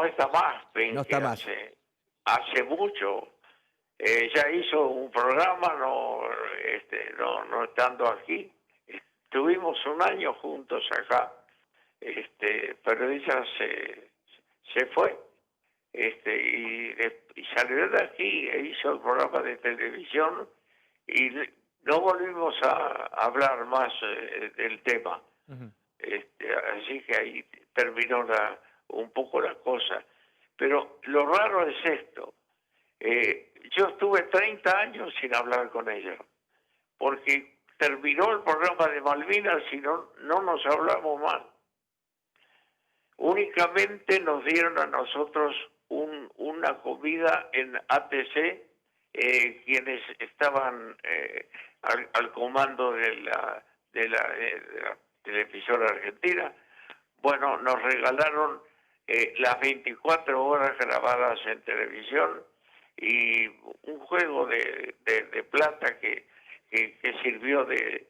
no está más, No Pinky, está más. hace mucho. Ya hizo un programa, no estando aquí. Estuvimos un año juntos acá, pero ella se fue, y salió de aquí e hizo el programa de televisión y no volvimos a hablar más del tema. Ujú. Así que ahí terminó un poco la cosa. Pero lo raro es esto. Yo estuve 30 años sin hablar con ella, porque terminó el programa de Malvinas y no nos hablamos más. Únicamente nos dieron a nosotros una comida en ATC, quienes estaban al comando de la televisora argentina. Bueno, nos regalaron las 24 horas grabadas en televisión y un juego de plata que sirvió de...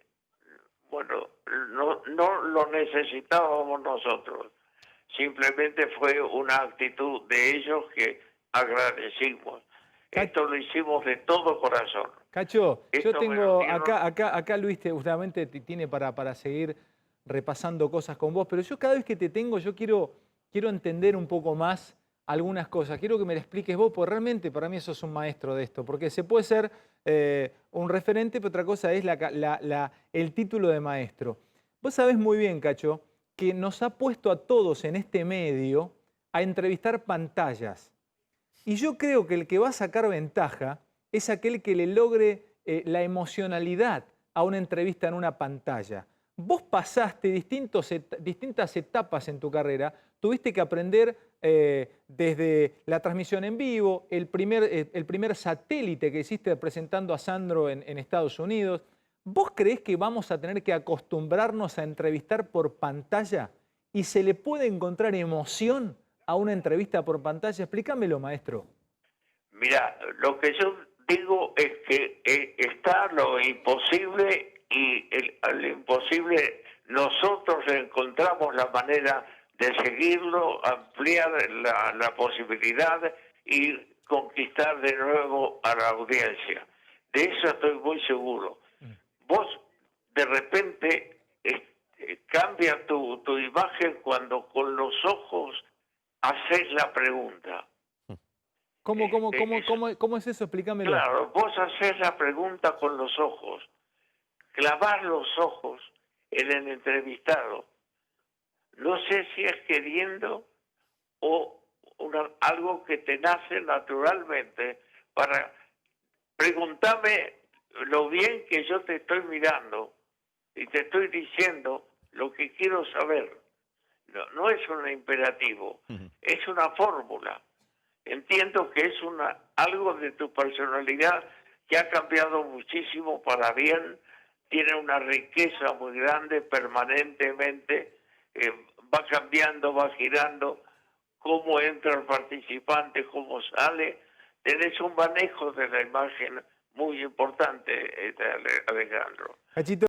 Bueno, no lo necesitábamos nosotros. Simplemente fue una actitud de ellos que agradecimos. Esto lo hicimos de todo corazón. Cacho, yo Esto me lo tengo dieron. acá Luis justamente tiene para seguir repasando cosas con vos, pero yo cada vez que te tengo, yo quiero entender un poco más algunas cosas. Quiero que me lo expliques vos, porque realmente para mí sos un maestro de esto, porque se puede ser un referente, pero otra cosa es el título de maestro. Vos sabés muy bien, Cacho, que nos ha puesto a todos en este medio a entrevistar pantallas. Y yo creo que el que va a sacar ventaja es aquel que le logre la emocionalidad a una entrevista en una pantalla. Vos pasaste distintas etapas en tu carrera, tuviste que aprender desde la transmisión en vivo, el primer satélite que hiciste presentando a Sandro en Estados Unidos. ¿Vos creés que vamos a tener que acostumbrarnos a entrevistar por pantalla y se le puede encontrar emoción a una entrevista por pantalla? Explícamelo, maestro. Mira, lo que yo digo es que está lo imposible y al imposible nosotros encontramos la manera de seguirlo, ampliar la posibilidad y conquistar de nuevo a la audiencia. De eso estoy muy seguro. Vos de repente cambia tu imagen cuando con los ojos haces la pregunta. ¿Cómo es eso? Explícamelo. Claro, vos haces la pregunta con los ojos, clavar los ojos en el entrevistado. No sé si es queriendo o algo que te nace naturalmente para preguntarme lo bien que yo te estoy mirando y te estoy diciendo lo que quiero saber. No es un imperativo, es una fórmula. Entiendo que es algo de tu personalidad que ha cambiado muchísimo para bien, tiene una riqueza muy grande permanentemente, va cambiando, va girando, cómo entra el participante, cómo sale. Tenés un manejo de la imagen muy importante, Alejandro. Cachito.